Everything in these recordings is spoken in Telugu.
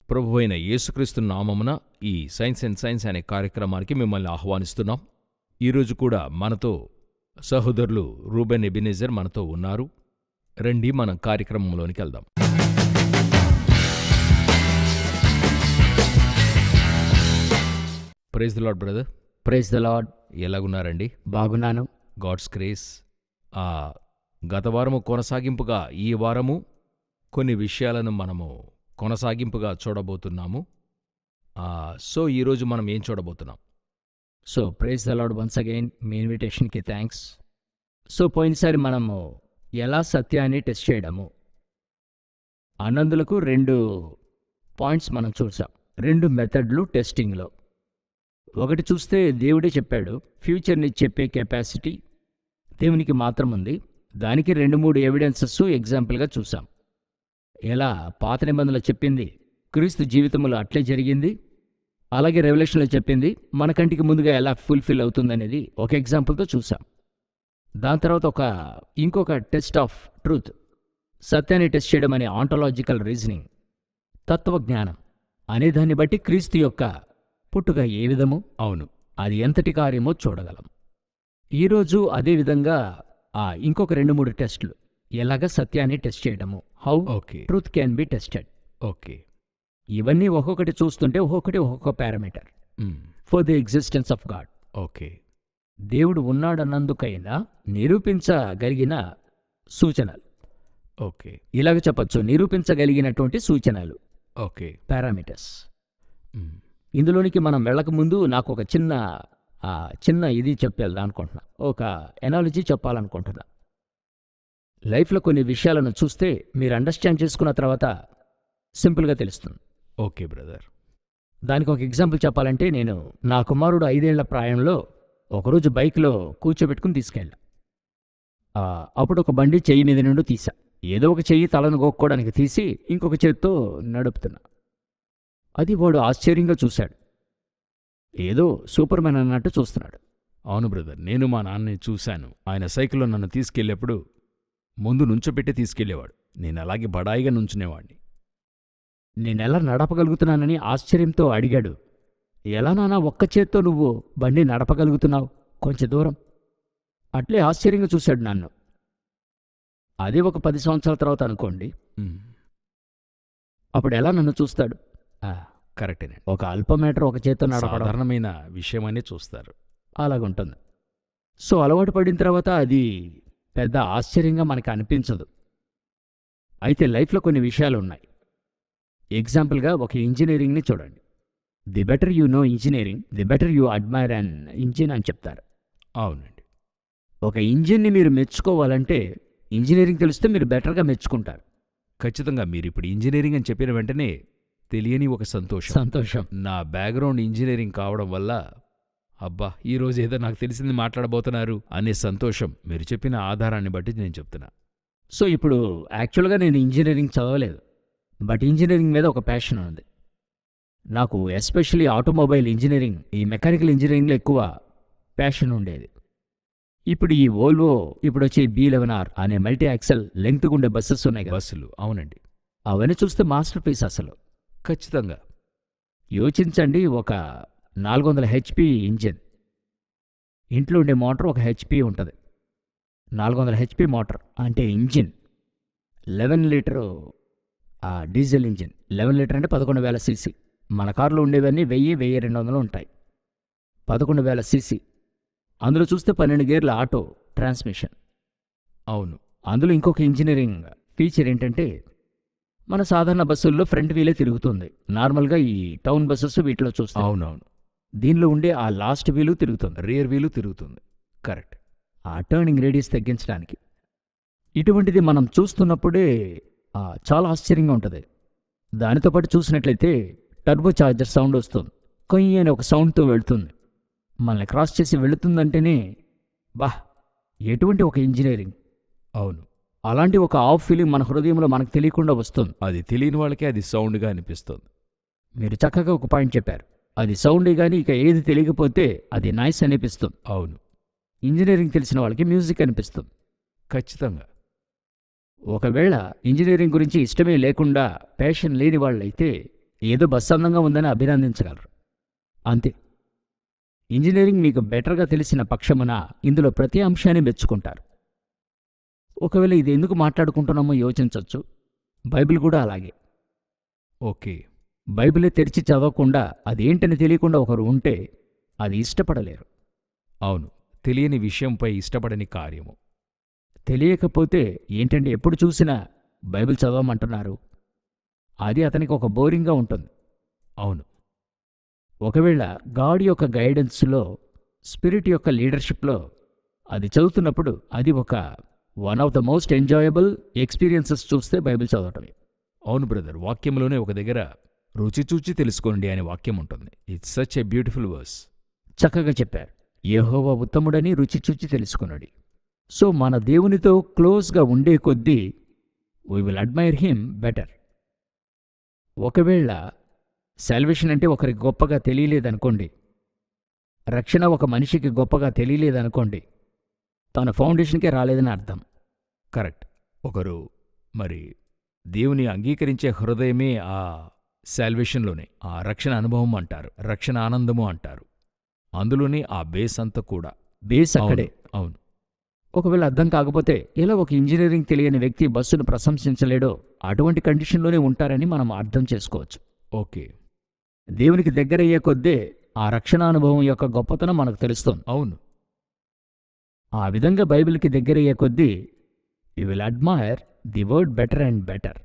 ప్రభువైన యేసుక్రీస్తు నామమున ఈ సైన్స్ అండ్ సైన్స్ అనే కార్యక్రమానికి మిమ్మల్ని ఆహ్వానిస్తున్నాం. ఈరోజు కూడా మనతో సహోదరులు రూబెన్ ఎబినేజర్ మనతో ఉన్నారు. రండి మనం కార్యక్రమంలోనికి వెళ్దాం. Praise the Lord brother. Praise the Lord. ఎలాగున్నారండి? బాగున్నాను. God's grace. గత వారము కొనసాగింపుగా ఈ వారము కొన్ని విషయాలను మనము కొనసాగింపుగా చూడబోతున్నాము. సో ఈరోజు మనం ఏం చూడబోతున్నాం? So praise the Lord once again. మీ ఇన్విటేషన్కి థ్యాంక్స్. సో పోయినసారి మనము ఎలా సత్యాన్ని టెస్ట్ చేయడము అన్నందులకు 2 పాయింట్స్ మనం చూసాం. 2 మెథడ్లు టెస్టింగ్లో. ఒకటి చూస్తే దేవుడే చెప్పాడు, ఫ్యూచర్ని చెప్పే కెపాసిటీ దేవునికి మాత్రం ఉంది. దానికి 2-3 ఎవిడెన్సెస్ ఎగ్జాంపుల్గా చూసాం. ఎలా పాత నిబంధనలు చెప్పింది క్రీస్తు జీవితంలో అట్లే జరిగింది, అలాగే రెవల్యూషన్లో చెప్పింది మన కంటికి ముందుగా ఎలా ఫుల్ఫిల్ అవుతుందనేది ఒక ఎగ్జాంపుల్తో చూసాం. దాని తర్వాత ఇంకొక టెస్ట్ ఆఫ్ ట్రూత్, సత్యాన్ని టెస్ట్ చేయడం అనే ఆంటలాజికల్ రీజనింగ్, తత్వజ్ఞానం అనే దాన్ని బట్టి క్రీస్తు యొక్క పుట్టుక ఏ విధము, అవును, అది ఎంతటి కార్యమో చూడగలం. ఈరోజు అదేవిధంగా ఇంకొక 2-3 టెస్టులు, ఎలాగ సత్యాన్ని టెస్ట్ చేయడము, how truth can be tested. Okay, ఇవన్నీ ఒక్కొక్కటి చూస్తుంటే ఒక్కొక్క parameter for the existence of God. Okay, దేవుడు ఉన్నాడన్నందుకైనా నిరూపించగలిగిన సూచనలు. ఓకే, ఇలాగ చెప్పచ్చు, నిరూపించగలిగినటువంటి సూచనలు, ఓకే, పారామీటర్స్. ఇందులోనికి మనం వెళ్ళకముందు నాకు ఒక చిన్న ఇది చెప్పేద్దాం అనుకుంటున్నా, ఒక ఎనాలజీ చెప్పాలనుకుంటున్నా. లైఫ్లో కొన్ని విషయాలను చూస్తే మీరు అండర్స్టాండ్ చేసుకున్న తర్వాత సింపుల్గా తెలుస్తుంది. Okay brother. దానికి ఒక ఎగ్జాంపుల్ చెప్పాలంటే, నేను నా కుమారుడు 5 ఏళ్ల ప్రాయంలో ఒకరోజు బైక్లో కూర్చోబెట్టుకుని తీసుకెళ్ళా. అప్పుడు ఒక బండి చెయ్యి మీద నుండి తీసా. ఏదో ఒక చెయ్యి తలను గోక్కోవడానికి తీసి ఇంకొక చేత్తో నడుపుతున్నా. అది వాడు ఆశ్చర్యంగా చూశాడు, ఏదో సూపర్ మ్యాన్ అన్నట్టు చూస్తున్నాడు. అవును బ్రదర్, నేను మా నాన్నని చూశాను. ఆయన సైకిల్లో నన్ను తీసుకెళ్ళేప్పుడు ముందు నుంచోపెట్టి తీసుకెళ్లేవాడు. నేను అలాగే బడాయిగా నుంచునేవాడిని. నేనెలా నడపగలుగుతున్నానని ఆశ్చర్యంతో అడిగాడు. ఎలా నానా ఒక్క చేత్తో నువ్వు బండి నడపగలుగుతున్నావు కొంచెం దూరం? అట్లే ఆశ్చర్యంగా చూశాడు నన్ను. అదే ఒక 10 సంవత్సరాల తర్వాత అనుకోండి, అప్పుడు ఎలా నన్ను చూస్తాడు? కరెక్టేనండి. ఒక అల్పమీటర్ ఒక చేత్తో నడపడం సాధారణమైన విషయమని చూస్తారు. అలాగుంటుంది. సో అలవాటు పడిన తర్వాత అది పెద్ద ఆశ్చర్యంగా మనకు అనిపించదు. అయితే లైఫ్లో కొన్ని విషయాలు ఉన్నాయి. ఎగ్జాంపుల్గా ఒక ఇంజనీరింగ్ని చూడండి. The better you know engineering, the better you admire an engine అని చెప్తారు. అవునండి. ఒక ఇంజిన్ని మీరు మెచ్చుకోవాలంటే ఇంజనీరింగ్ తెలిస్తే మీరు బెటర్గా మెచ్చుకుంటారు. ఖచ్చితంగా. మీరు ఇప్పుడు ఇంజనీరింగ్ అని చెప్పిన వెంటనే తెలియని ఒక సంతోషం. నా బ్యాక్గ్రౌండ్ ఇంజనీరింగ్ కావడం వల్ల అబ్బా ఈరోజు ఏదో నాకు తెలిసింది మాట్లాడబోతున్నారు అనే సంతోషం మీరు చెప్పిన ఆధారాన్ని బట్టి నేను చెప్తున్నా. సో ఇప్పుడు యాక్చువల్గా నేను ఇంజనీరింగ్ చదవలేదు, బట్ ఇంజనీరింగ్ మీద ఒక ప్యాషన్ ఉంది నాకు. ఎస్పెషలీ ఆటోమొబైల్ ఇంజనీరింగ్, ఈ మెకానికల్ ఇంజనీరింగ్లో ఎక్కువ ప్యాషన్ ఉండేది. ఇప్పుడు ఈ వోల్వో ఇప్పుడు వచ్చే B11R అనే మల్టీ యాక్సెల్ లెంగ్త్ గుండే బస్సెస్ ఉన్నాయి కదా, బస్సులు. అవునండి. అవన్నీ చూస్తే మాస్టర్ పీస్ అసలు. ఖచ్చితంగా. యోచించండి, ఒక 400 HP ఇంజిన్, ఇంట్లో ఉండే మోటార్ ఒక HP ఉంటుంది. 400 HP మోటార్ అంటే engine. 11 litre diesel engine. 11 litre అంటే 11,000 cc. మన కారులో ఉండేవన్నీ 1000-1200 ఉంటాయి. 11,000 cc. అందులో చూస్తే 12 గేర్ల ఆటో ట్రాన్స్మిషన్. అవును. అందులో ఇంకొక ఇంజనీరింగ్ ఫీచర్ ఏంటంటే, మన సాధారణ బస్సుల్లో ఫ్రంట్ వీలే తిరుగుతుంది. నార్మల్గా ఈ టౌన్ బస్సెస్ వీటిలో చూస్తాం. అవునవును. దీనిలో ఉండే ఆ లాస్ట్ వీలు తిరుగుతుంది, రియర్ వీలు తిరుగుతుంది. కరెక్ట్. ఆ టర్నింగ్ రేడియస్ తగ్గించడానికి. ఇటువంటిది మనం చూస్తున్నప్పుడే చాలా ఆశ్చర్యంగా ఉంటుంది. దానితో పాటు చూసినట్లయితే టర్బో చార్జర్ సౌండ్ వస్తుంది. కొయ్యి అని ఒక సౌండ్తో వెళుతుంది. మనల్ని క్రాస్ చేసి వెళుతుందంటేనే ఎటువంటి ఒక ఇంజనీరింగ్. అవును. అలాంటి ఒక ఆఫ్ ఫీలింగ్ మన హృదయంలో మనకు తెలియకుండా వస్తుంది. అది తెలియని వాళ్ళకే అది సౌండ్గా అనిపిస్తుంది. మీరు చక్కగా ఒక పాయింట్ చెప్పారు. అది సౌండే కానీ ఇక ఏది తెలియకపోతే అది నాయిస్ అనిపిస్తుంది. అవును. ఇంజనీరింగ్ తెలిసిన వాళ్ళకి మ్యూజిక్ అనిపిస్తుంది. ఖచ్చితంగా. ఒకవేళ ఇంజనీరింగ్ గురించి ఇష్టమే లేకుండా ప్యాషన్ లేని వాళ్ళైతే ఏదో బస్సు అందంగా ఉందని అభినందించగలరు, అంతే. ఇంజనీరింగ్ మీకు బెటర్గా తెలిసిన పక్షమున ఇందులో ప్రతి అంశాన్ని మెచ్చుకుంటారు. ఒకవేళ ఇది ఎందుకు మాట్లాడుకుంటున్నామో యోచించవచ్చు. బైబిల్ కూడా అలాగే. ఓకే. బైబిలే తెరిచి చదవకుండా అదేంటని తెలియకుండా ఒకరు ఉంటే అది ఇష్టపడలేరు. అవును, తెలియని విషయంపై ఇష్టపడని కార్యము. తెలియకపోతే ఏంటంటే ఎప్పుడు చూసినా బైబిల్ చదవమంటున్నారు, అది అతనికి ఒక బోరింగ్గా ఉంటుంది. అవును. ఒకవేళ గాడ్ యొక్క గైడెన్స్లో, స్పిరిట్ యొక్క లీడర్షిప్లో అది చదువుతున్నప్పుడు అది ఒక one of the most enjoyable experiences చూస్తే బైబిల్ చదవటమే. అవును బ్రదర్, వాక్యంలోనే ఒక దగ్గర రుచి చూచి తెలుసుకోండి అనే వాక్యం ఉంటుంది. It's such a beautiful verse. చక్కగా చెప్పారు. యెహోవా ఉత్తముడని రుచి చూచి తెలుసుకున్నాడు. సో మన దేవునితో క్లోజ్గా ఉండే కొద్దీ we will admire him better. ఒకవేళ సాల్వేషన్ అంటే ఒకరికి గొప్పగా తెలియలేదనుకోండి, రక్షణ ఒక మనిషికి గొప్పగా తెలియలేదనుకోండి, తన ఫౌండేషన్కే రాలేదని అర్థం. కరెక్ట్. ఒకరు మరి దేవుని అంగీకరించే హృదయమే ఆ సాల్వేషన్లోనే ఆ రక్షణ అనుభవం అంటారు, రక్షణ ఆనందము అంటారు. అందులోనే ఆ బేస్ అంతా కూడా. బేస్ అక్కడే. అవును. ఒకవేళ అర్థం కాకపోతే ఎలా ఒక ఇంజనీరింగ్ తెలియని వ్యక్తి బస్సును ప్రశంసించలేడో అటువంటి కండిషన్లోనే ఉంటారని మనం అర్థం చేసుకోవచ్చు. ఓకే. దేవునికి దగ్గరయ్యే కొద్దే ఆ రక్షణానుభవం యొక్క గొప్పతనం మనకు తెలుస్తుంది. అవును. ఆ విధంగా బైబిల్కి దగ్గరయ్యే కొద్దీ you will admire the word better and better.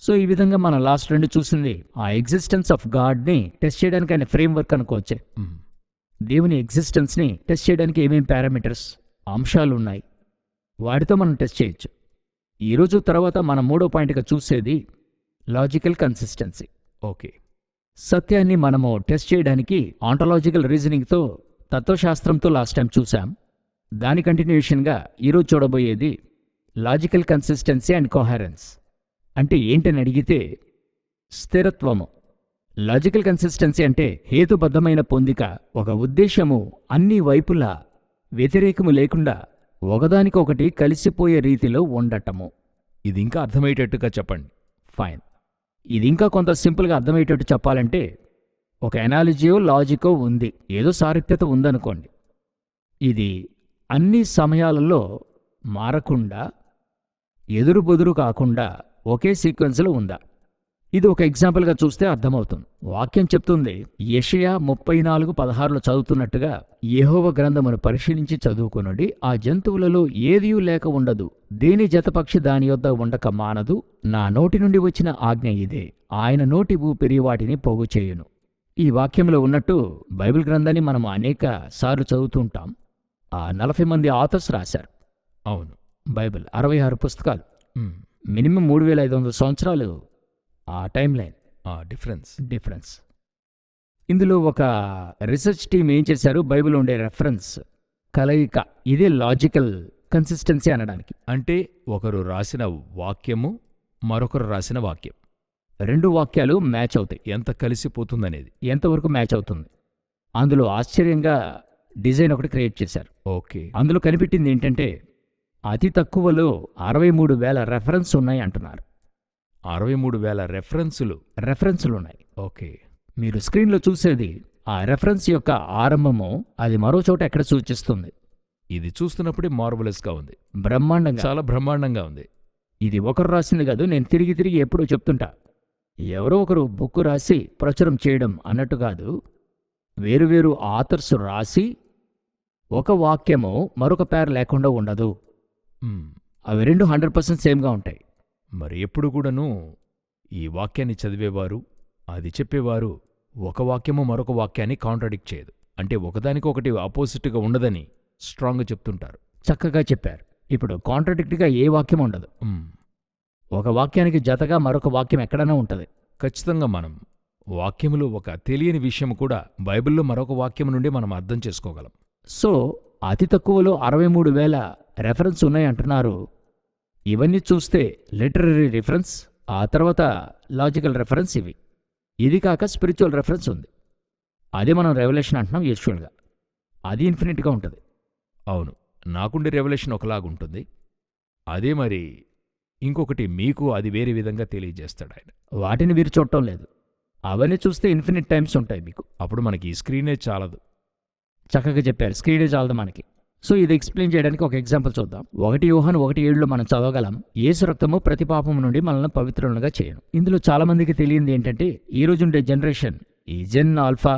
So ఈ విధంగా మనం లాస్ట్ రెండు చూసింది ఆ ఎగ్జిస్టెన్స్ ఆఫ్ గాడ్ని టెస్ట్ చేయడానికి ఆయన ఫ్రేమ్వర్క్ అనుకోవచ్చే. దేవుని ఎగ్జిస్టెన్స్ని టెస్ట్ చేయడానికి ఏమేం పారామీటర్స్, అంశాలు ఉన్నాయి, వాటితో మనం టెస్ట్ చేయొచ్చు. ఈరోజు తర్వాత మనం మూడో పాయింట్గా చూసేది లాజికల్ కన్సిస్టెన్సీ. ఓకే. సత్యాన్ని మనము టెస్ట్ చేయడానికి ఆంటలాజికల్ రీజనింగ్తో, తత్వశాస్త్రంతో లాస్ట్ టైం చూసాం. దాని కంటిన్యూషన్గా ఈరోజు చూడబోయేది లాజికల్ కన్సిస్టెన్సీ అండ్ కోహరెన్స్. అంటే ఏంటని అడిగితే స్థిరత్వము. లాజికల్ కన్సిస్టెన్సీ అంటే హేతుబద్ధమైన పొందిక, ఒక ఉద్దేశము అన్ని వైపులా వ్యతిరేకము లేకుండా ఒకదానికొకటి కలిసిపోయే రీతిలో ఉండటము. ఇది ఇంకా అర్థమయ్యేటట్టుగా చెప్పండి. ఫైన్. ఇది ఇంకా కొంత సింపుల్గా అర్థమయ్యేటట్టు చెప్పాలంటే ఒక ఎనాలజీయో లాజికో ఉంది, ఏదో సారూప్యత ఉందనుకోండి. ఇది అన్ని సమయాలలో మారకుండా, ఎదురుబొదురు కాకుండా ఒకే సీక్వెన్స్లో ఉందా? ఇది ఒక ఎగ్జాంపుల్గా చూస్తే అర్థమవుతుంది. వాక్యం చెప్తుంది, యెషయా 34:16 చదువుతున్నట్టుగా, యెహోవా గ్రంథమును పరిశీలించి చదువుకొనుడి, ఆ జంతువులలో ఏదియూ లేక ఉండదు, దేని జతపక్షి దాని యొద్ద ఉండక మానదు, నా నోటి నుండి వచ్చిన ఆజ్ఞ ఇదే, ఆయన నోటి ఊపిరి వాటిని పోగు చేయును. ఈ వాక్యంలో ఉన్నట్టు బైబిల్ గ్రంథాన్ని మనం అనేక సార్లు చదువుతుంటాం. ఆ 40 మంది ఆథర్స్ రాశారు. అవును. బైబిల్ 66 పుస్తకాలు, మినిమం 3500 సంవత్సరాలు ఆ టైం లైన్. డిఫరెన్స్. ఇందులో ఒక రీసెర్చ్ టీం ఏం చేశారు, బైబిల్ ఉండే రెఫరెన్స్ కలయిక, ఇదే లాజికల్ కన్సిస్టెన్సీ అనడానికి. అంటే ఒకరు రాసిన వాక్యము, మరొకరు రాసిన వాక్యం, రెండు వాక్యాలు మ్యాచ్ అవుతాయి. ఎంత కలిసిపోతుందనేది, ఎంతవరకు మ్యాచ్ అవుతుంది. అందులో ఆశ్చర్యంగా డిజైన్ ఒకటి క్రియేట్ చేశారు. ఓకే. అందులో కనిపెట్టింది ఏంటంటే అతి తక్కువలో 63,000 రెఫరెన్స్ ఉన్నాయి అంటున్నారు. 63,000 రెఫరెన్సులు ఉన్నాయి. ఓకే. మీరు స్క్రీన్లో చూసేది ఆ రెఫరెన్స్ యొక్క ఆరంభము, అది మరో చోట ఎక్కడ సూచిస్తుంది. ఇది చూస్తున్నప్పుడే మార్వలస్గా ఉంది, బ్రహ్మాండంగా, చాలా బ్రహ్మాండంగా ఉంది. ఇది ఒకరు రాసింది కాదు, నేను తిరిగి ఎప్పుడూ చెప్తుంటా, ఎవరో ఒకరు బుక్ రాసి ప్రచురం చేయడం అన్నట్టు కాదు. వేరువేరు ఆథర్స్ రాసి ఒక వాక్యము మరొక పేరు లేకుండా ఉండదు. అవి రెండు 100% సేమ్గా ఉంటాయి. మరి ఎప్పుడు కూడాను ఈ వాక్యాన్ని చదివేవారు, అది చెప్పేవారు ఒక వాక్యము మరొక వాక్యాన్ని కాంట్రాడిక్ట్ చేయదు. అంటే ఒకదానికొకటి ఆపోజిట్గా ఉండదని స్ట్రాంగ్గా చెప్తుంటారు. చక్కగా చెప్పారు. ఇప్పుడు కాంట్రాడిక్ట్గా ఏ వాక్యం ఉండదు. ఒక వాక్యానికి జతగా మరొక వాక్యం ఎక్కడైనా ఉంటుంది. ఖచ్చితంగా మనం వాక్యములో ఒక తెలియని విషయం కూడా బైబిల్లో మరొక వాక్యం నుండి మనం అర్థం చేసుకోగలం. సో అతి తక్కువలో 63,000 రెఫరెన్స్ ఉన్నాయి అంటున్నారు. ఇవన్నీ చూస్తే లిటరరీ రిఫరెన్స్, ఆ తర్వాత లాజికల్ రెఫరెన్స్, ఇది కాక స్పిరిచువల్ రెఫరెన్స్ ఉంది. అదే మనం రెవల్యూషన్ అంటున్నాం యూజువల్గా. అది ఇన్ఫినిట్గా ఉంటుంది. అవును, నాకుండే రెవల్యూషన్ ఒకలాగుంటుంది, అదే మరి ఇంకొకటి మీకు అది వేరే విధంగా తెలియజేస్తాడు ఆయన. వాటిని వీరు చూడటం లేదు. అవన్నీ చూస్తే ఇన్ఫినిట్ టైమ్స్ ఉంటాయి మీకు. అప్పుడు మనకి ఈ స్క్రీనే చాలదు. చక్కగా చెప్పారు, స్క్రీనే చాలదు మనకి. సో ఇది ఎక్స్ప్లెయిన్ చేయడానికి ఒక ఎగ్జాంపుల్ చూద్దాం. 1 యోహాను 1:7 మనం చదవగలం, యేసు రక్తము ప్రతి పాపము నుండి మనల్ని పవిత్రులుగా చేయను. ఇందులో చాలా మందికి తెలియంది ఏంటంటే, ఈ రోజు ఉండే జనరేషన్, ఈ జెన్ ఆల్ఫా,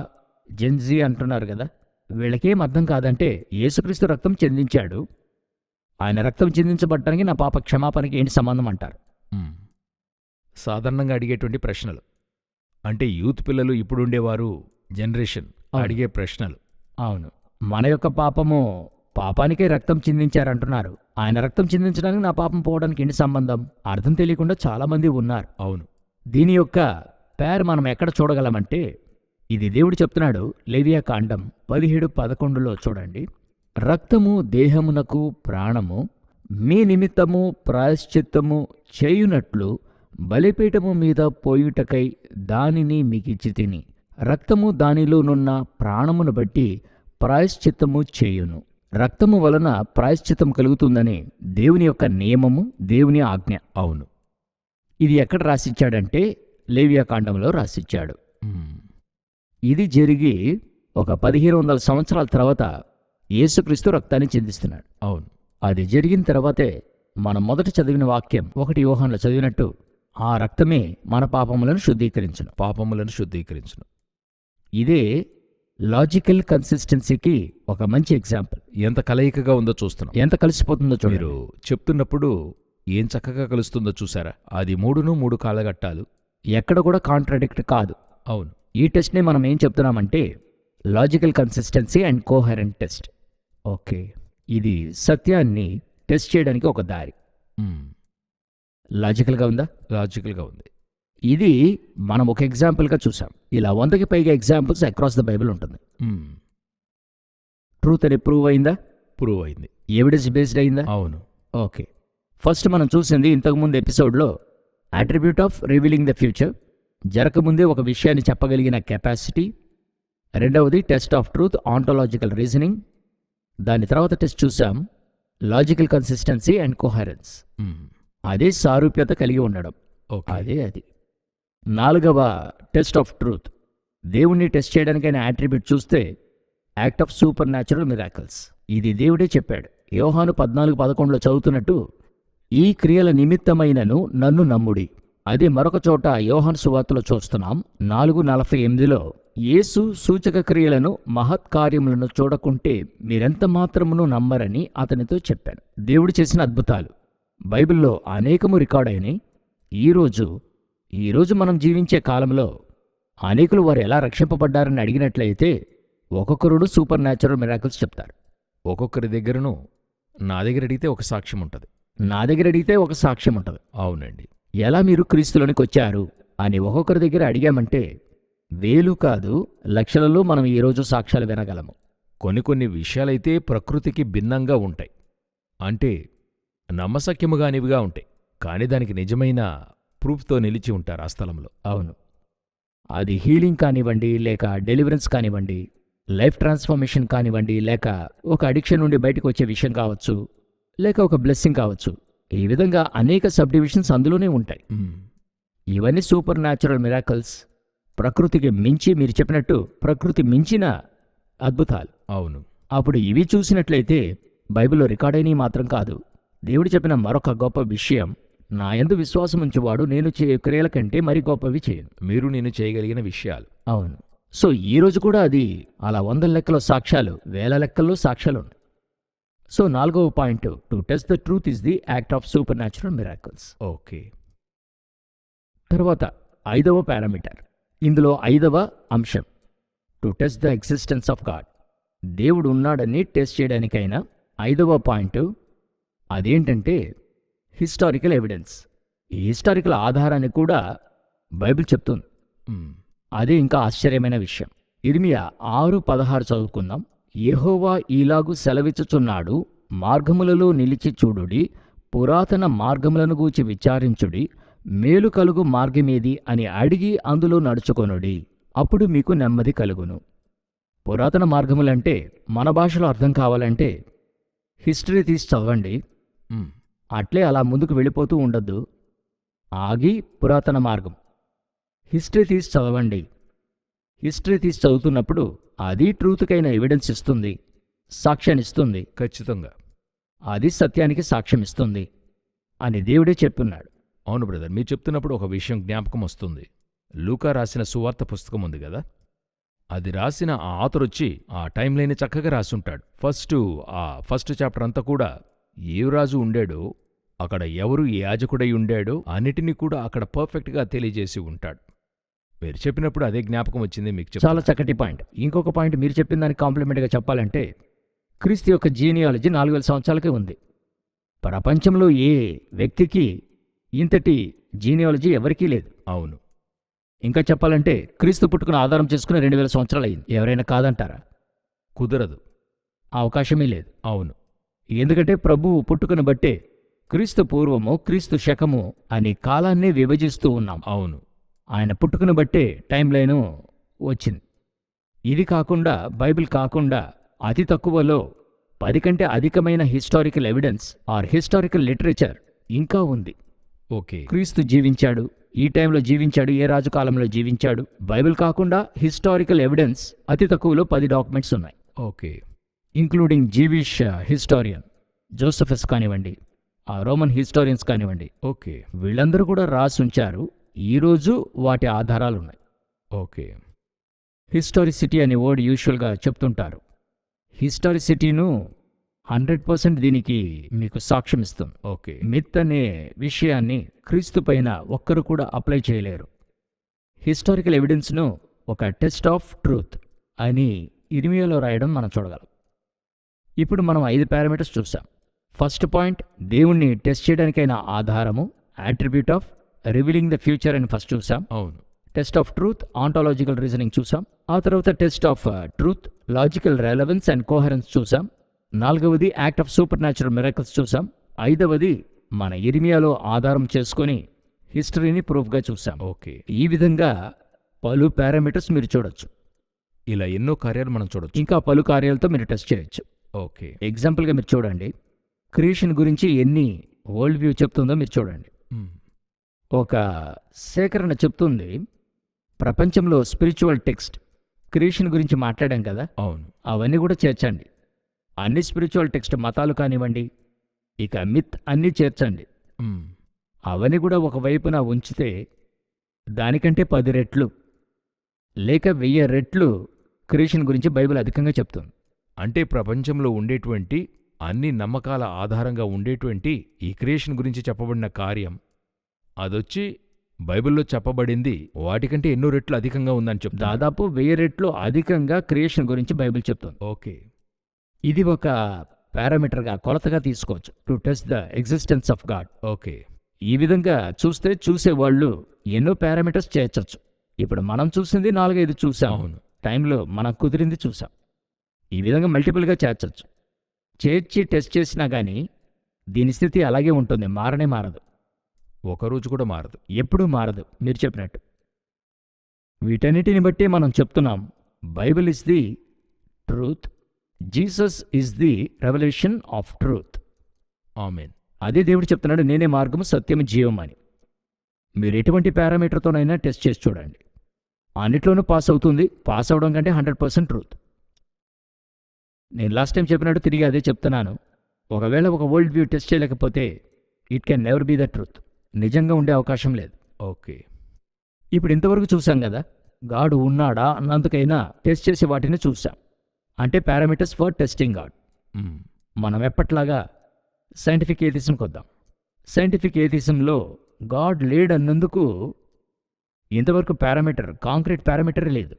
జెన్ జీ అంటున్నారు కదా, వీళ్ళకేం అర్థం కాదంటే, యేసుక్రీస్తు రక్తం చెందించాడు, ఆయన రక్తం చెందించబడటానికి నా పాప క్షమాపణకి ఏంటి సంబంధం అంటారు. సాధారణంగా అడిగేటువంటి ప్రశ్నలు అంటే యూత్ పిల్లలు ఇప్పుడుండేవారు జనరేషన్ అడిగే ప్రశ్నలు. అవును, మన యొక్క పాపానికే రక్తం చిందించారంటున్నారు, ఆయన రక్తం చిందించడానికి నా పాపం పోవడానికి ఏంటి సంబంధం? అర్థం తెలియకుండా చాలామంది ఉన్నారు. అవును. దీని యొక్క పేరు మనం ఎక్కడ చూడగలమంటే, ఇది దేవుడు చెప్తున్నాడు లేవియాకాండం 17:11 చూడండి. రక్తము దేహమునకు ప్రాణము, మీ నిమిత్తము ప్రాయశ్చిత్తము చేయునట్లు బలిపీఠము మీద పోయుటకై దానిని మీకిచ్చి తిని, రక్తము దానిలోనున్న ప్రాణమును బట్టి ప్రాయశ్చిత్తము చేయును. రక్తము వలన ప్రాయశ్చిత్తం కలుగుతుందని దేవుని యొక్క నియమము, దేవుని ఆజ్ఞ. అవును. ఇది ఎక్కడ రాసిచ్చాడంటే లేవియాకాండంలో రాసిచ్చాడు. ఇది జరిగి ఒక 1500 సంవత్సరాల తర్వాత యేసుక్రీస్తు రక్తాన్ని చెందిస్తున్నాడు. అవును. అది జరిగిన తర్వాతే మనం మొదట చదివిన వాక్యం 1 యోహానులో చదివినట్టు, ఆ రక్తమే మన పాపములను శుద్ధీకరించును. ఇదే లాజికల్ కన్సిస్టెన్సీకి ఒక మంచి ఎగ్జాంపుల్. ఎంత కలయికగా ఉందో చూస్తున్నాం, ఎంత కలిసిపోతుందో చూడండి. మీరు చెప్తున్నప్పుడు ఏం చక్కగా కలుస్తుందో చూసారా? అది 3 కాలఘట్టాలు, ఎక్కడ కూడా కాంట్రాడిక్ట్ కాదు. అవును. ఈ టెస్ట్ని మనం ఏం చెప్తున్నామంటే logical consistency and coherent test. Okay, ఇది సత్యాన్ని టెస్ట్ చేయడానికి ఒక దారి. లాజికల్గా ఉందా? లాజికల్గా ఉంది. ఇది మనం ఒక ఎగ్జాంపుల్గా చూసాం. ఇలా 100కి పైగా ఎగ్జాంపుల్స్ అక్రాస్ ద బైబిల్ ఉంటుంది. ట్రూత్ అని ప్రూవ్ అయిందా? ప్రూవ్ అయింది. ఎవిడెన్స్ బేస్డ్ అయిందా? అవును. ఓకే, ఫస్ట్ మనం చూసింది ఇంతకుముందు ఎపిసోడ్లో attribute of revealing the future, జరగకముందే ఒక విషయాన్ని చెప్పగలిగిన కెపాసిటీ. రెండవది test of truth, ontological reasoning. దాని తర్వాత టెస్ట్ చూసాం లాజికల్ కన్సిస్టెన్సీ అండ్ కోహరెన్స్. అదే సారూప్యత కలిగి ఉండడం. అదే అది. 4వ టెస్ట్ ఆఫ్ ట్రూత్, దేవుణ్ణి టెస్ట్ చేయడానికైనా యాట్రిబ్యూట్ చూస్తే act of super natural miracles. ఇది దేవుడే చెప్పాడు. యోహాను 14:11 చదువుతున్నట్టు, ఈ క్రియల నిమిత్తమైనను నన్ను నమ్ముడి. అదే మరొక చోట యోహాను సువార్తలో చూస్తున్నాం 4:48, యేసు సూచక క్రియలను మహత్కార్యములను చూడకుంటే మీరెంత మాత్రమును నమ్మరని అతనితో చెప్పాను. దేవుడు చేసిన అద్భుతాలు బైబిల్లో అనేకము రికార్డైనవి. ఈరోజు మనం జీవించే కాలంలో అనేకులు వారు ఎలా రక్షింపబడ్డారని అడిగినట్లయితే ఒక్కొక్కరుడు సూపర్ న్యాచురల్ మిరాకిల్స్ చెప్తారు. ఒక్కొక్కరి దగ్గరను నా దగ్గర అడిగితే ఒక సాక్ష్యం ఉంటుంది, నా దగ్గర అడిగితే ఒక సాక్ష్యం ఉంటుంది. అవునండి. ఎలా మీరు క్రీస్తులోనికి వచ్చారు అని ఒక్కొక్కరి దగ్గర అడిగామంటే వేలు కాదు లక్షలలో మనం ఈరోజు సాక్ష్యాలు వినగలము. కొన్ని విషయాలైతే ప్రకృతికి భిన్నంగా ఉంటాయి, అంటే నమ్మశక్యముగానివిగా ఉంటాయి, కానీ దానికి నిజమైన ప్రూఫ్తో నిలిచి ఉంటారు ఆ స్థలంలో. అవును, అది హీలింగ్ కానివ్వండి, లేక డెలివరెన్స్ కానివ్వండి, లైఫ్ ట్రాన్స్ఫర్మేషన్ కానివ్వండి, లేక ఒక అడిక్షన్ నుండి బయటకు వచ్చే విషయం కావచ్చు, లేక ఒక బ్లెస్సింగ్ కావచ్చు. ఈ విధంగా అనేక సబ్ డివిజన్స్ అందులోనే ఉంటాయి. ఇవన్నీ సూపర్ న్యాచురల్ మిరాకల్స్, ప్రకృతికి మించి, మీరు చెప్పినట్టు ప్రకృతి మించిన అద్భుతాలు. అవును. అప్పుడు ఇవి చూసినట్లయితే బైబిల్లో రికార్డైనవి మాత్రం కాదు, దేవుడు చెప్పిన మరొక గొప్ప విషయం, నా యందు విశ్వాసం ఉంచేవాడు నేను చేయు క్రియల కంటే మరి గొప్పవి చేయను. మీరు నేను చేయగలిగిన విషయాలు. అవును. సో ఈరోజు కూడా అది అలా 100 లెక్కలో సాక్ష్యాలు, 1000 లెక్కల్లో సాక్ష్యాలు ఉన్నాయి. సో 4వ point, to test the truth is the act of super natural miracles. Okay. తర్వాత 5వ పారామీటర్, ఇందులో 5వ అంశం, to test the existence of God. దేవుడు ఉన్నాడని టెస్ట్ చేయడానికైనా 5వ పాయింట్ అదేంటంటే హిస్టారికల్ ఎవిడెన్స్. ఈ హిస్టారికల్ ఆధారాన్ని కూడా బైబిల్ చెప్తుంది. అదే ఇంకా ఆశ్చర్యమైన విషయం. ఇర్మియా 6:16 చదువుకుందాం. యెహోవా ఈలాగు సెలవిచ్చుచున్నాడు, మార్గములలో నిలిచి చూడుడి, పురాతన మార్గములను గూర్చి విచారించుడి, మేలు కలుగు మార్గమేది అని అడిగి అందులో నడుచుకొనుడి, అప్పుడు మీకు నెమ్మది కలుగును. పురాతన మార్గములంటే మన భాషలో అర్థం కావాలంటే హిస్టరీ తీసి చదవండి. అట్లే అలా ముందుకు వెళ్ళిపోతూ ఉండొద్దు. ఆగి పురాతన మార్గం, హిస్టరీ తీసి చదవండి. హిస్టరీ తీసి చదువుతున్నప్పుడు అది ట్రూత్కైన ఎవిడెన్స్ ఇస్తుంది, సాక్ష్యాన్ని ఇస్తుంది, ఖచ్చితంగా. అది సత్యానికి సాక్ష్యం ఇస్తుంది అని దేవుడే చెప్పున్నాడు. అవును బ్రదర్, మీరు చెప్తున్నప్పుడు ఒక విషయం జ్ఞాపకం వస్తుంది. లూకా రాసిన సువార్త పుస్తకం ఉంది కదా, అది రాసిన ఆ ఆథర్ వచ్చి ఆ టైం లైన్ చక్కగా రాసుంటాడు. ఫస్ట్ చాప్టర్ అంతా కూడా ఏ రాజు ఉండాడో, అక్కడ ఎవరు యాజకుడై ఉండాడో అన్నిటినీ కూడా అక్కడ పర్ఫెక్ట్గా తెలియజేసి ఉంటాడు. మీరు చెప్పినప్పుడు అదే జ్ఞాపకం వచ్చింది మీకు. చాలా చక్కటి పాయింట్. ఇంకొక పాయింట్ మీరు చెప్పిన దానికి కాంప్లిమెంట్గా చెప్పాలంటే, క్రీస్తు యొక్క జీనియాలజీ 4000 సంవత్సరాలకే ఉంది. ప్రపంచంలో ఏ వ్యక్తికి ఇంతటి జీనియాలజీ ఎవరికీ లేదు. అవును. ఇంకా చెప్పాలంటే క్రీస్తు పుట్టుకుని ఆధారం చేసుకుని 2000 సంవత్సరాలు అయింది. ఎవరైనా కాదంటారా? కుదరదు, ఆ అవకాశమే లేదు. అవును. ఎందుకంటే ప్రభువు పుట్టుకుని బట్టే క్రీస్తు పూర్వము, క్రీస్తు శకము అని కాలాన్ని విభజిస్తూ ఉన్నాం. అవును. ఆయన పుట్టుకుని బట్టే టైం లైను వచ్చింది. ఇది కాకుండా, బైబిల్ కాకుండా అతి తక్కువలో 10 కంటే అధికమైన historical evidence are historical literature ఇంకా ఉంది. ఓకే. క్రీస్తు జీవించాడు, ఈ టైంలో జీవించాడు, ఏ రాజు కాలంలో జీవించాడు. బైబిల్ కాకుండా హిస్టారికల్ ఎవిడెన్స్ అతి తక్కువలో 10 డాక్యుమెంట్స్ ఉన్నాయి. ఓకే. ఇంక్లూడింగ్ జీవిష్ హిస్టారియన్ జోసెఫస్ కానివ్వండి, ఆ రోమన్ హిస్టారియన్స్ కానివ్వండి, ఓకే. వీళ్ళందరూ కూడా రాసుంచారు. ఈరోజు వాటి ఆధారాలున్నాయి. ఓకే. హిస్టారిసిటీ అనే వర్డ్ యూజువల్గా చెప్తుంటారు. హిస్టారిసిటీను 100% దీనికి మీకు సాక్ష్యం ఇస్తుంది. ఓకే. మిత్ అనే విషయాన్ని క్రీస్తు పైన ఒక్కరు కూడా అప్లై చేయలేరు. హిస్టారికల్ ఎవిడెన్స్ను ఒక టెస్ట్ ఆఫ్ ట్రూత్ అని ఇర్మియాలో రాయడం మనం చూడగలం. ఇప్పుడు మనం 5 పారామీటర్స్ చూసాం. ఫస్ట్ పాయింట్, దేవుణ్ణి టెస్ట్ చేయడానికైన ఆధారము, attribute of revealing the future అని ఫస్ట్ చూసాం. అవును. Test of truth, ontological reasoning చూసాం. ఆ తర్వాత test of truth, logical relevance and coherence చూసాం. 4వది act of supernatural miracles చూసాం. 5వది మన ఇర్మియాలో ఆధారం చేసుకొని హిస్టరీని ప్రూఫ్గా చూసాం. ఓకే. ఈ విధంగా పలు పారామీటర్స్ మీరు చూడొచ్చు. ఇలా ఎన్నో కార్యాలు మనం చూడొచ్చు. ఇంకా పలు కార్యాలతో మీరు టెస్ట్ చేయొచ్చు. ఓకే. ఎగ్జాంపుల్గా మీరు చూడండి, క్రియేషన్ గురించి ఎన్ని వరల్డ్ వ్యూ చెప్తుందో మీరు చూడండి. ఒక సేకరణ చెప్తుంది, ప్రపంచంలో స్పిరిచువల్ టెక్స్ట్ క్రియేషన్ గురించి మాట్లాడాం కదా, అవును. అవన్నీ కూడా చేర్చండి. అన్ని స్పిరిచువల్ టెక్స్ట్, మతాలు కానివ్వండి, ఇక మిత్ అన్నీ చేర్చండి. అవన్నీ కూడా ఒకవైపున ఉంచితే దానికంటే 10 రెట్లు లేక 1000 రెట్లు క్రియేషన్ గురించి బైబిల్ అధికంగా చెప్తుంది. అంటే ప్రపంచంలో ఉండేటువంటి అన్ని నమ్మకాల ఆధారంగా ఉండేటువంటి ఈ క్రియేషన్ గురించి చెప్పబడిన కార్యం అదొచ్చి బైబిల్లో చెప్పబడింది వాటికంటే ఎన్నో రెట్లు అధికంగా ఉందని చెప్తా. దాదాపు 1000 రెట్లు అధికంగా క్రియేషన్ గురించి బైబిల్ చెప్తుంది. ఓకే. ఇది ఒక పారామీటర్గా, కొలతగా తీసుకోవచ్చు to test the existence of God. Okay. ఈ విధంగా చూస్తే చూసేవాళ్ళు ఎన్నో పారామీటర్స్ చేర్చచ్చు. ఇప్పుడు మనం చూసింది 4-5 చూసాం. అవును. టైంలో మనకు కుదిరింది చూసాం. ఈ విధంగా మల్టిపుల్గా చేర్చచ్చు. చేర్చి టెస్ట్ చేసినా కానీ దీని స్థితి అలాగే ఉంటుంది, మారనే మారదు. ఒకరోజు కూడా మారదు, ఎప్పుడూ మారదు. మీరు చెప్పినట్టు వీటన్నిటిని బట్టి మనం చెప్తున్నాం, Bible is the truth, Jesus is the revolution of truth. Amen. అదే దేవుడు చెప్తున్నాడు, నేనే మార్గము, సత్యము, జీవం అని. మీరు ఎటువంటి పారామీటర్తోనైనా టెస్ట్ చేసి చూడండి, అన్నిట్లోనూ పాస్ అవుతుంది. పాస్ అవడం కంటే 100% ట్రూత్. నేను లాస్ట్ టైం చెప్పినట్టు తిరిగి అదే చెప్తున్నాను. ఒకవేళ ఒక వరల్డ్ వ్యూ టెస్ట్ చేయలేకపోతే it can never be the truth. నిజంగా ఉండే అవకాశం లేదు. ఓకే. ఇప్పుడు ఇంతవరకు చూసాం కదా, గాడ్ ఉన్నాడా అన్నందుకైనా టెస్ట్ చేసి వాటిని చూసాం. అంటే పారామీటర్స్ ఫర్ టెస్టింగ్ గాడ్. మనం ఎప్పట్లాగా సైంటిఫిక్ ఏథిజంకి వద్దాం. సైంటిఫిక్ ఏథిజంలో గాడ్ లేడన్నందుకు ఇంతవరకు పారామీటర్, కాంక్రీట్ పారామీటర్ లేదు.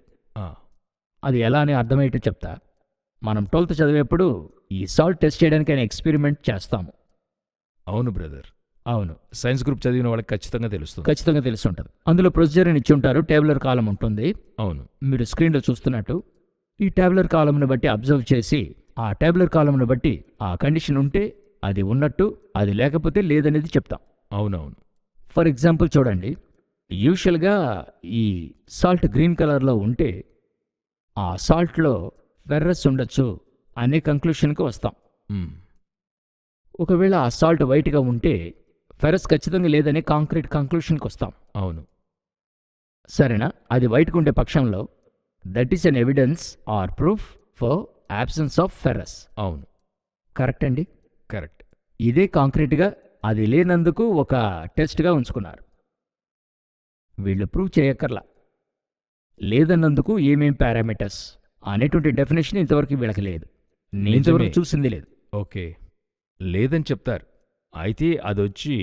అది ఎలా అని అర్థమయ్యేట్టు చెప్తా. మనం 12th చదివేప్పుడు ఈ సాల్ట్ టెస్ట్ చేయడానికైనా ఎక్స్పెరిమెంట్ చేస్తాము. అవును బ్రదర్. అవును, సైన్స్ గ్రూప్ చదివిన వాళ్ళకి ఖచ్చితంగా తెలుస్తుంది. ఖచ్చితంగా తెలిసి ఉంటుంది. అందులో ప్రొసీజర్ అని ఇచ్చి ఉంటారు, టేబులర్ కాలం ఉంటుంది. అవును. మీరు స్క్రీన్లో చూస్తున్నట్టు ఈ టేబులర్ కాలంను బట్టి అబ్జర్వ్ చేసి, ఆ టేబులర్ కాలంను బట్టి ఆ కండిషన్ ఉంటే అది ఉన్నట్టు, అది లేకపోతే లేదనేది చెప్తాం. అవునవును. ఫర్ ఎగ్జాంపుల్ చూడండి, యూజువల్గా ఈ సాల్ట్ గ్రీన్ కలర్లో ఉంటే ఆ సాల్ట్లో ఫెర్రస్ ఉండొచ్చు అనే కంక్లూషన్కి వస్తాం. ఒకవేళ ఆ సాల్ట్ వైట్గా ఉంటే ఫెరస్ ఖచ్చితంగా లేదనే కాంక్రీట్ కంక్లూషన్కి వస్తాం. అవును. సరేనా? అది వైట్గా ఉండే పక్షంలో that is an evidence are proof for absence of ferrous. అవును, కరెక్ట్ అండి. కరెక్ట్. ఇదే కాంక్రీట్గా అది లేనందుకు ఒక టెస్ట్గా ఉంచుకున్నారు. వీళ్ళు ప్రూవ్ చేయక్కర్లా. లేదన్నందుకు ఏమేం పారామీటర్స్ అనేటువంటి డెఫినేషన్ ఇంతవరకు వీళ్ళకి లేదు. నేను ఇంతవరకు నిజమే. చూసింది లేదు. ఓకే, లేదని చెప్తారు, అయితే అదొచ్చి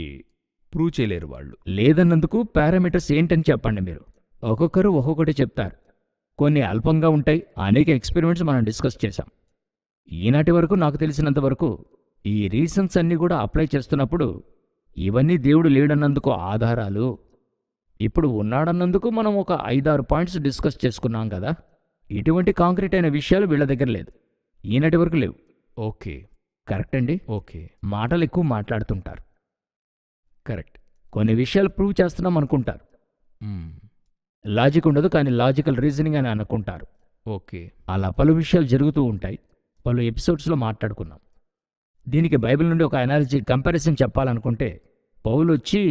ప్రూవ్ చేయలేరు వాళ్ళు. లేదన్నందుకు పారామీటర్స్ ఏంటని చెప్పండి మీరు. ఒక్కొక్కరు ఒక్కొక్కటి చెప్తారు. కొన్ని అల్పంగా ఉంటాయి. అనేక ఎక్స్పెరిమెంట్స్ మనం డిస్కస్ చేశాం. ఈనాటి వరకు నాకు తెలిసినంత వరకు ఈ రీజన్స్ అన్నీ కూడా అప్లై చేస్తున్నప్పుడు ఇవన్నీ దేవుడు లేడన్నందుకు ఆధారాలు. ఇప్పుడు ఉన్నాడన్నందుకు మనం ఒక 5-6 పాయింట్స్ డిస్కస్ చేసుకున్నాం కదా. ఇటువంటి కాంక్రీట్ అయిన విషయాలు వీళ్ళ దగ్గర లేదు, ఈనాటి వరకు లేవు. ఓకే, కరెక్ట్ అండి. ఓకే, మాటలు ఎక్కువ మాట్లాడుతుంటారు. కరెక్ట్. కొన్ని విషయాలు ప్రూవ్ చేస్తున్నాం అనుకుంటారు. మ్మ్. లాజిక్ ఉండదు, కానీ లాజికల్ రీజనింగ్ అని అనుకుంటారు. ఓకే, అలా పలు విషయాలు జరుగుతూ ఉంటాయి. పలు ఎపిసోడ్స్లో మాట్లాడుకున్నాం. దీనికి బైబిల్ నుండి ఒక అనాలజీ కంపారిజన్ చెప్పాలనుకుంటే, పౌలు వచ్చి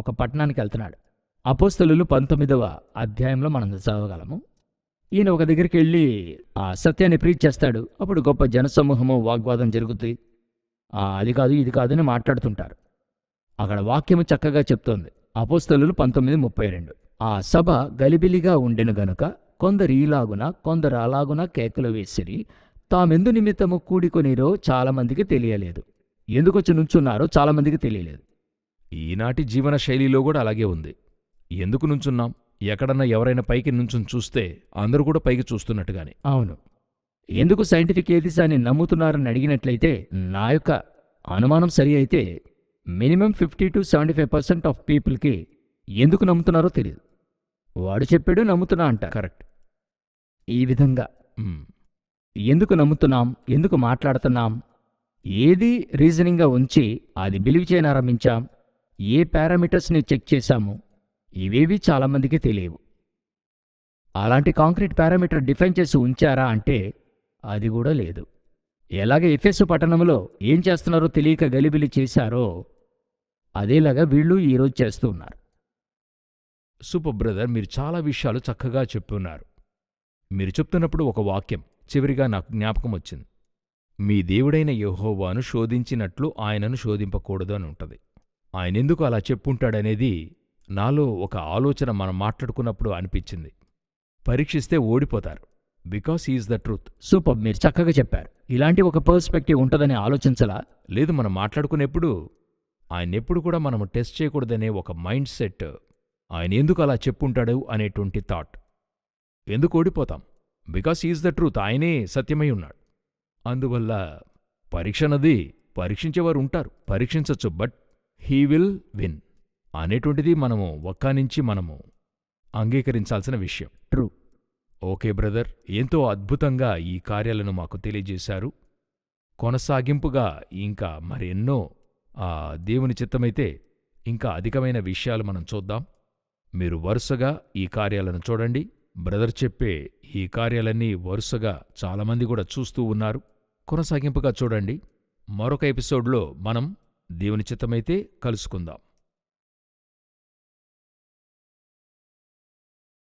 ఒక పట్టణానికి వెళ్తున్నాడు. అపోస్తలులు 19వ అధ్యాయంలో మనం చదవగలము. ఈయన ఒక దగ్గరికి వెళ్ళి ఆ సత్యాన్ని ప్రీచ్ చేస్తాడు. అప్పుడు గొప్ప జనసమూహము, వాగ్వాదం జరుగుతుంది. అది కాదు ఇది కాదని మాట్లాడుతుంటారు. అక్కడ వాక్యము చక్కగా చెప్తోంది. అపోస్తలులు 19:32. ఆ సభ గలిబిలిగా ఉండెను గనుక కొందరు ఈలాగున కొందరు అలాగున కేకలు వేసిరి. తామెందు నిమిత్తము కూడికొనిరో చాలామందికి తెలియలేదు. ఎందుకొచ్చి నుంచున్నారో చాలామందికి తెలియలేదు. ఈనాటి జీవన శైలిలో కూడా అలాగే ఉంది. ఎందుకు నుంచున్నాం? ఎక్కడన్నా ఎవరైనా పైకి నుంచుని చూస్తే అందరూ కూడా పైకి చూస్తున్నట్టుగానే. అవును. ఎందుకు సైంటిఫిక్ ఏథిసాన్ని నమ్ముతున్నారని అడిగినట్లయితే, నా యొక్క అనుమానం సరి అయితే మినిమం 50-75% ఆఫ్ పీపుల్కి ఎందుకు నమ్ముతున్నారో తెలియదు. వాడు చెప్పాడు నమ్ముతున్నా అంటారు. కరెక్ట్. ఈ విధంగా మ్మ్. ఎందుకు నమ్ముతున్నాం, ఎందుకు మాట్లాడుతున్నాం, ఏది రీజనింగ్గా ఉంచి అది బిలీవ్ చేయనారంభించాం, ఏ పారామీటర్స్ని చెక్ చేశాము, ఇవేవి చాలామందికి తెలియవు. అలాంటి కాంక్రీట్ పారామీటర్ డిఫైన్ చేసి ఉంచారా అంటే అది కూడా లేదు. ఎలాగ ఎఫెసు పట్టణంలో ఏం చేస్తున్నారో తెలియక గలిబిలి చేశారో అదేలాగా వీళ్ళు ఈరోజు చేస్తూ ఉన్నారు. సూపర్ బ్రదర్, మీరు చాలా విషయాలు చక్కగా చెప్పున్నారు. మీరు చెప్తున్నప్పుడు ఒక వాక్యం చివరిగా నాకు జ్ఞాపకం వచ్చింది. మీ దేవుడైన యెహోవాను శోధించినట్లు ఆయనను శోధింపకూడదు అని ఉంటుంది. ఆయనెందుకు అలా చెప్పుంటాడనేది నాలో ఒక ఆలోచన మనం మాట్లాడుకున్నప్పుడు అనిపించింది. పరీక్షిస్తే ఓడిపోతారు, because he is the truth. Super, మీరు చక్కగా చెప్పారు. ఇలాంటి ఒక పర్స్పెక్టివ్ ఉంటుందని ఆలోచించలా? లేదు, మనం మాట్లాడుకునేప్పుడు ఆయనెప్పుడు కూడా మనం టెస్ట్ చేయకూడదనే ఒక మైండ్ సెట్, ఆయన ఎందుకు అలా చెప్పుంటాడు అనేటువంటి థాట్. ఎందుకు ఓడిపోతాం? బికాస్ హీఈస్ ద ట్రూత్, ఆయనే సత్యమై ఉన్నాడు. అందువల్ల పరీక్షనది పరీక్షించేవారు ఉంటారు, పరీక్షించచ్చు, బట్ హీ విల్ విన్ అనేటువంటిది మనము ఒక్కానించి మనము అంగీకరించాల్సిన విషయం. ట్రూ. ఓకే బ్రదర్, ఎంతో అద్భుతంగా ఈ కార్యాలను మాకు తెలియజేశారు. కొనసాగింపుగా ఇంకా మరెన్నో దేవుని చిత్తమైతే ఇంకా అధికమైన విషయాలు మనం చూద్దాం. మీరు వరుసగా ఈ కార్యాలను చూడండి. బ్రదర్ చెప్పే ఈ కార్యాలన్నీ వరుసగా చాలామంది కూడా చూస్తూ ఉన్నారు. కొనసాగింపుగా చూడండి. మరొక ఎపిసోడ్లో మనం దేవుని చిత్తమైతే కలుసుకుందాం.